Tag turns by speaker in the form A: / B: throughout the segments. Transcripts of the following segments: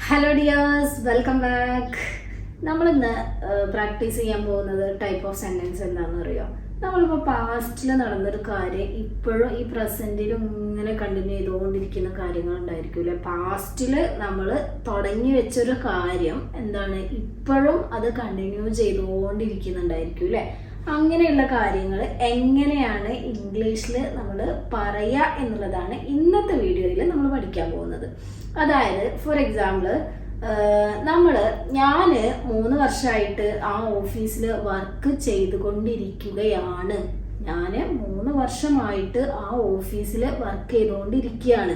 A: Hello dears, welcome back. നമ്മളിന്ന് practice ചെയ്യാൻ പോകുന്നത് ടൈപ്പ് ഓഫ് സെൻറ്റൻസ് എന്താണെന്ന് അറിയാം. നമ്മളിപ്പോൾ പാസ്റ്റിൽ നടന്നൊരു കാര്യം ഇപ്പോഴും ഈ പ്രസൻറ്റിലും ഇങ്ങനെ കണ്ടിന്യൂ ചെയ്തുകൊണ്ടിരിക്കുന്ന കാര്യങ്ങളുണ്ടായിരിക്കുമല്ലേ. പാസ്റ്റിൽ നമ്മൾ തുടങ്ങി വെച്ചൊരു കാര്യം എന്താണ് ഇപ്പോഴും അത് കണ്ടിന്യൂ ചെയ്തുകൊണ്ടിരിക്കുന്നുണ്ടായിരിക്കും അല്ലേ. അങ്ങനെയുള്ള കാര്യങ്ങൾ എങ്ങനെയാണ് ഇംഗ്ലീഷിൽ നമ്മൾ പറയുക എന്നുള്ളതാണ് ഇന്നത്തെ വീഡിയോയിൽ നമ്മൾ പഠിക്കാൻ പോകുന്നത്. അതായത് ഫോർ എക്സാമ്പിൾ ഞാൻ 3 വർഷമായിട്ട് ആ ഓഫീസിൽ വർക്ക് ചെയ്തുകൊണ്ടിരിക്കുകയാണ്. ഞാൻ 3 വർഷമായിട്ട് ആ ഓഫീസിൽ വർക്ക് ചെയ്തുകൊണ്ടിരിക്കുകയാണ്.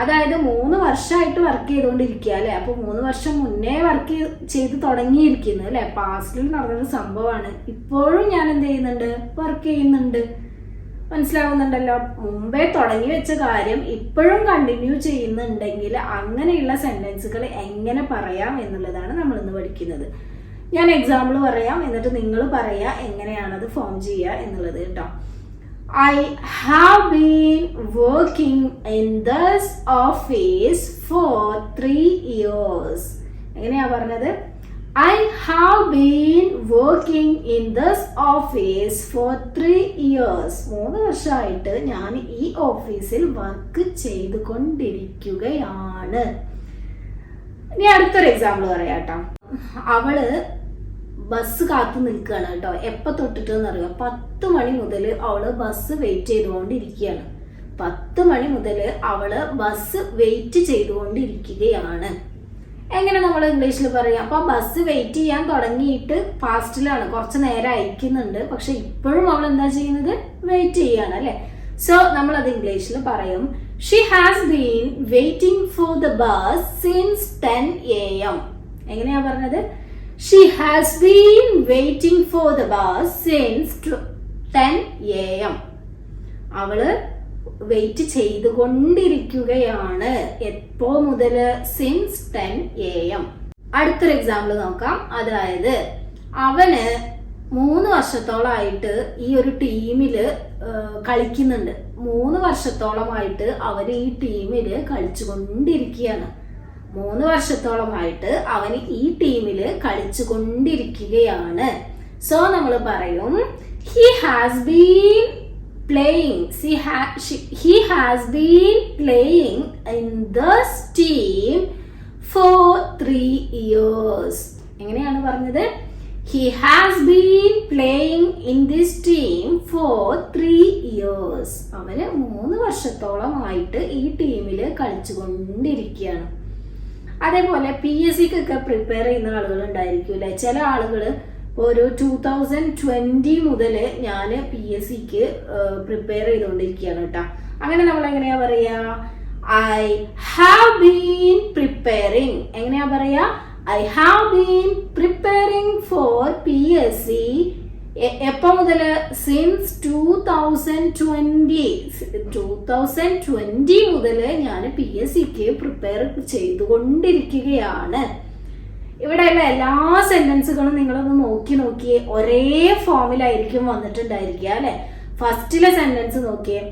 A: അതായത് 3 വർഷമായിട്ട് വർക്ക് ചെയ്തുകൊണ്ടിരിക്കുക അല്ലേ. അപ്പോൾ 3 വർഷം മുന്നേ വർക്ക് ചെയ്ത് തുടങ്ങിയിരിക്കുന്നു അല്ലേ. പാസ്റ്റിൽ നടന്നൊരു സംഭവമാണ്. ഇപ്പോഴും ഞാൻ എന്ത് ചെയ്യുന്നുണ്ട്, വർക്ക് ചെയ്യുന്നുണ്ട്. മനസ്സിലാവുന്നുണ്ടല്ലോ. മുമ്പേ തുടങ്ങി വെച്ച കാര്യം ഇപ്പോഴും കണ്ടിന്യൂ ചെയ്യുന്നുണ്ടെങ്കിൽ അങ്ങനെയുള്ള സെന്റൻസുകൾ എങ്ങനെ പറയാം എന്നുള്ളതാണ് നമ്മൾ ഇന്ന് പഠിക്കുന്നത്. ഞാൻ എക്സാമ്പിൾ പറയാം, എന്നിട്ട് നിങ്ങൾ പറയാ എങ്ങനെയാണത് ഫോം ചെയ്യുക എന്നുള്ളത് കേട്ടോ. I have been working in this office for 3 years. എങ്ങനെയാ പറഞ്ഞത്? I have been working in this office for 3 years. 3 വർഷമായിട്ട് ഞാൻ ഈ ഓഫീസിൽ വർക്ക് ചെയ്തുകൊണ്ടിരിക്കുകയാണ്. ഇനി അടുത്തൊരു എക്സാമ്പിൾ പറയാട്ടോ. അവള് ബസ് കാത്തു നിൽക്കുകയാണ് കേട്ടോ. എപ്പോൾ തൊട്ടിട്ടെന്ന് അറിയാം, 10 മണി മുതൽ അവള് ബസ് വെയിറ്റ് ചെയ്തുകൊണ്ടിരിക്കുകയാണ്. 10 മണി മുതൽ അവള് ബസ് വെയിറ്റ് ചെയ്തുകൊണ്ടിരിക്കുകയാണ്. എങ്ങനെ നമ്മൾ ഇംഗ്ലീഷിൽ പറയാം? അപ്പൊ ബസ് വെയിറ്റ് ചെയ്യാൻ തുടങ്ങിയിട്ട് പാസ്റ്റിലാണ്, കുറച്ച് നേരം അയക്കുന്നുണ്ട്, പക്ഷെ ഇപ്പോഴും അവൾ എന്താ ചെയ്യുന്നത്, വെയിറ്റ് ചെയ്യാണ് അല്ലെ. സോ നമ്മൾ അത് ഇംഗ്ലീഷിൽ പറയും, she has been waiting for the bus since 10 AM. എങ്ങനെയാ പറഞ്ഞത്? She has been waiting for the bus since 10 AM. അവള് വെയിറ്റ് ചെയ്തുകൊണ്ടിരിക്കുകയാണ്. എപ്പോ മുതല്? Since 10 AM. അടുത്തൊരു എക്സാമ്പിൾ നോക്കാം. അതായത് അവന് 3 വർഷത്തോളമായിട്ട് ഈ ഒരു ടീമില് കളിക്കുന്നുണ്ട്. 3 വർഷത്തോളമായിട്ട് അവന് ഈ ടീമില് കളിച്ചുകൊണ്ടിരിക്കുകയാണ്. 3 വർഷത്തോളമായിട്ട് അവന് ഈ ടീമില് കളിച്ചുകൊണ്ടിരിക്കുകയാണ്. സോ നമ്മൾ പറയും, he has been playing. He has been playing in this team for 3 years. എങ്ങനെയാണ് പറഞ്ഞത്? He has been playing in this team for 3 years. അവന് 3 വർഷത്തോളമായിട്ട് ഈ ടീമിൽ കളിച്ചുകൊണ്ടിരിക്കുകയാണ്. അതേപോലെ PSCക്കൊക്കെ പ്രിപ്പയർ ചെയ്യുന്ന ആളുകൾ ഉണ്ടായിരിക്കും അല്ലെ. ചില ആളുകൾ ഒരു 2020 മുതൽ ഞാൻ PSCക്ക് പ്രിപ്പയർ ചെയ്തുകൊണ്ടിരിക്കുകയാണ് കേട്ടോ. അങ്ങനെ നമ്മൾ എങ്ങനെയാ പറയാ? I have been preparing. എങ്ങനെയാ പറയാ? I have been preparing for PSC. എപ്പോ മുതല്? സിൻസ് 2020 മുതല് ഞാൻ PSCക്ക് പ്രിപ്പയർ ചെയ്തുകൊണ്ടിരിക്കുകയാണ്. ഇവിടെയുള്ള എല്ലാ സെന്റൻസുകളും നിങ്ങളൊന്ന് നോക്കിയേ ഒരേ ഫോമിലായിരിക്കും വന്നിട്ടുണ്ടായിരിക്കുക അല്ലെ. ഫസ്റ്റിലെ സെന്റൻസ് നോക്കിയേ.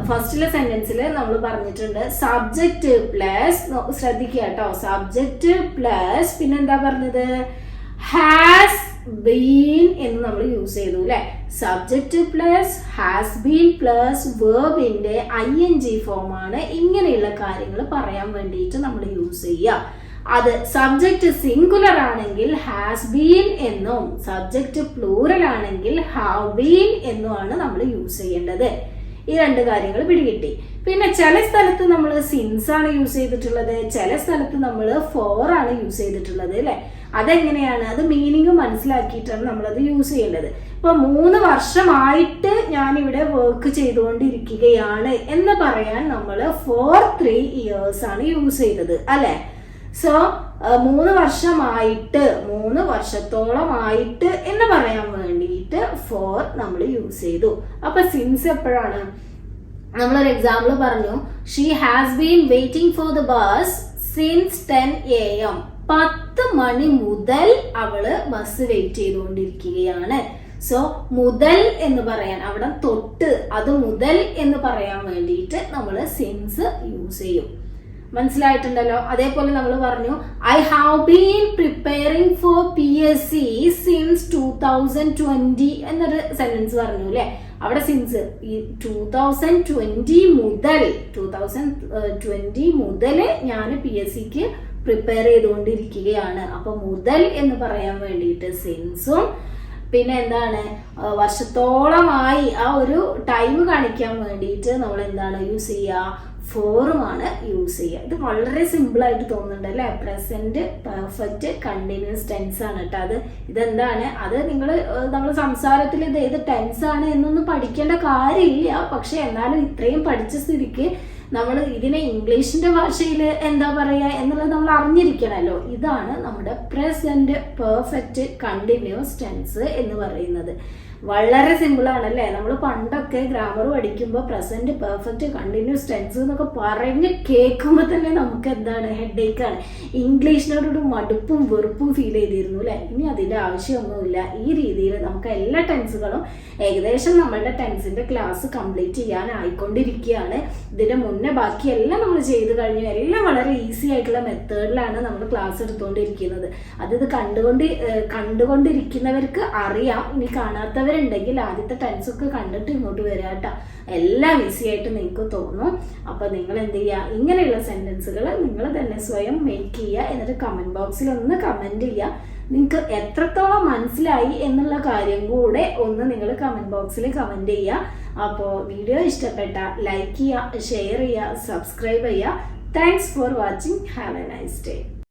A: ഫസ്റ്റിലെ സെന്റൻസിൽ നമ്മൾ പറഞ്ഞിട്ടുണ്ട് സബ്ജക്റ്റ് പ്ലസ്, ശ്രദ്ധിക്കുക കേട്ടോ, സബ്ജക്റ്റ് പ്ലസ് പിന്നെന്താ പറഞ്ഞത്? ഹാസ് ബീൻ എന്ന് നമ്മൾ യൂസ് ചെയ്തു അല്ലെ. Subject plus has been plus വേർബിന്റെ ING ഫോമാണ് ഇങ്ങനെയുള്ള കാര്യങ്ങൾ പറയാൻ വേണ്ടിയിട്ട് നമ്മൾ യൂസ് ചെയ്യുക. അത് സബ്ജക്റ്റ് സിംഗുലർ ആണെങ്കിൽ ഹാസ് ബീൻ എന്നും സബ്ജക്റ്റ് പ്ലൂറൽ ആണെങ്കിൽ ഹാവ് ബീൻ എന്നുമാണ് നമ്മൾ യൂസ് ചെയ്യേണ്ടത്. ഈ 2 കാര്യങ്ങൾ പിടികിട്ടി. പിന്നെ ചില സ്ഥലത്ത് നമ്മൾ സിൻസ് ആണ് യൂസ് ചെയ്തിട്ടുള്ളത്, ചില സ്ഥലത്ത് നമ്മൾ ഫോർ ആണ് യൂസ് ചെയ്തിട്ടുള്ളത് അല്ലെ. അതെങ്ങനെയാണ്? അത് മീനിങ് മനസ്സിലാക്കിയിട്ടാണ് നമ്മളത് യൂസ് ചെയ്യേണ്ടത്. ഇപ്പൊ 3 വർഷമായിട്ട് ഞാനിവിടെ വർക്ക് ചെയ്തുകൊണ്ടിരിക്കുകയാണ് എന്ന് പറയാൻ നമ്മൾ for 3 years ആണ് യൂസ് ചെയ്തത് അല്ലെ. സോ 3 വർഷമായിട്ട്, 3 വർഷത്തോളമായിട്ട് എന്ന് പറയാൻ വേണ്ടിയിട്ട് ഫോർ നമ്മൾ യൂസ് ചെയ്തു. അപ്പൊ സിൻസ് എപ്പോഴാണ്? നമ്മളൊരു എക്സാമ്പിൾ പറഞ്ഞു, she has been waiting for the bus since 10 AM. 10 മണി മുതൽ അവള് ബസ് വെയിറ്റ് ചെയ്തുകൊണ്ടിരിക്കുകയാണ്. സോ മുതൽ എന്ന് പറയാൻ, അവിടെ തൊട്ട്, അത് മുതൽ എന്ന് പറയാൻ വേണ്ടിയിട്ട് നമ്മൾ സിൻസ് യൂസ് ചെയ്യും. മനസ്സിലായിട്ടുണ്ടല്ലോ. അതേപോലെ നമ്മൾ പറഞ്ഞു I have been preparing for PSC since 2020 എന്നൊരു സെന്റൻസ് പറഞ്ഞു അല്ലെ. അവിടെ സിൻസ് ഈ 2020 മുതൽ ഞാൻ PSCക്ക് പ്രിപ്പയർ ചെയ്തുകൊണ്ടിരിക്കുകയാണ്. അപ്പൊ മുതൽ എന്ന് പറയാൻ വേണ്ടിയിട്ട് സിൻസും, പിന്നെ എന്താണ് വർഷത്തോളമായി ആ ഒരു ടൈം കാണിക്കാൻ വേണ്ടിയിട്ട് നമ്മൾ എന്താണ് യൂസ് ചെയ്യുക, ഫോറുമാണ് യൂസ് ചെയ്യുക. ഇത് വളരെ സിമ്പിൾ ആയിട്ട് തോന്നുന്നുണ്ട് അല്ലേ. പ്രസന്റ് പെർഫെക്റ്റ് കണ്ടിന്യൂസ് ടെൻസ് ആണ് കേട്ടോ. ഇതെന്താണ് അത് നമ്മൾ സംസാരത്തിൽ ഇത് ഏത് ടെൻസ് ആണ് എന്നൊന്നും പഠിക്കേണ്ട കാര്യമില്ല. പക്ഷെ എന്നാലും ഇത്രയും പഠിച്ച സ്ഥിതിക്ക് നമ്മൾ ഇതിനെ ഇംഗ്ലീഷിന്റെ ഭാഷയിൽ എന്താ പറയുക എന്നുള്ളത് നമ്മൾ അറിഞ്ഞിരിക്കണമല്ലോ. ഇതാണ് നമ്മുടെ പ്രസന്റ് പെർഫെക്റ്റ് കണ്ടിന്യൂസ് ടെൻസ് എന്ന് പറയുന്നത്. വളരെ സിമ്പിൾ ആണല്ലേ. നമ്മൾ പണ്ടൊക്കെ ഗ്രാമർ പഠിക്കുമ്പോൾ പ്രസന്റ് പെർഫെക്റ്റ് കണ്ടിന്യൂസ് ടെൻസ് എന്നൊക്കെ പറഞ്ഞ് കേൾക്കുമ്പോൾ തന്നെ നമുക്ക് എന്താണ് ഹെഡേക്കാണ്. ഇംഗ്ലീഷിനോടൊരു മടുപ്പും വെറുപ്പും ഫീൽ ചെയ്തിരുന്നു അല്ലേ. ഇനി അതിൻ്റെ ആവശ്യമൊന്നുമില്ല. ഈ രീതിയിൽ നമുക്ക് എല്ലാ ടെൻസുകളും ഏകദേശം നമ്മളുടെ ടെൻസിന്റെ ക്ലാസ് കംപ്ലീറ്റ് ചെയ്യാനായിക്കൊണ്ടിരിക്കുകയാണ്. ഇതിന്റെ മുന്നേ ബാക്കിയെല്ലാം നമ്മൾ ചെയ്ത് കഴിഞ്ഞു. എല്ലാം വളരെ ഈസി ആയിട്ടുള്ള മെത്തേഡിലാണ് നമ്മൾ ക്ലാസ് എടുത്തുകൊണ്ടിരിക്കുന്നത്. ഇത് കണ്ടുകൊണ്ടിരിക്കുന്നവർക്ക് അറിയാം. ഇനി കാണാത്തവരുണ്ടെങ്കിൽ ആദ്യത്തെ ടെൻസ് ഒക്കെ കണ്ടിട്ട് ഇങ്ങോട്ട് വരിക കേട്ടോ. എല്ലാം ഈസി ആയിട്ട് നിങ്ങൾക്ക് തോന്നും. അപ്പൊ നിങ്ങൾ എന്ത് ചെയ്യുക, ഇങ്ങനെയുള്ള സെന്റൻസുകൾ നിങ്ങൾ തന്നെ സ്വയം മേക്ക് ചെയ്യുക. എന്നിട്ട് കമന്റ് ബോക്സിൽ ഒന്ന് കമന്റ് ചെയ്യുക. നിങ്ങൾക്ക് എത്രത്തോളം മനസ്സിലായി എന്നുള്ള കാര്യം കൂടെ ഒന്ന് നിങ്ങൾ കമന്റ് ബോക്സിൽ കമന്റ് ചെയ്യുക. അപ്പോൾ വീഡിയോ ഇഷ്ടപ്പെട്ട ലൈക്ക് ചെയ്യുക, ഷെയർ ചെയ്യുക, സബ്സ്ക്രൈബ് ചെയ്യുക. Thanks for watching. Have A nice day.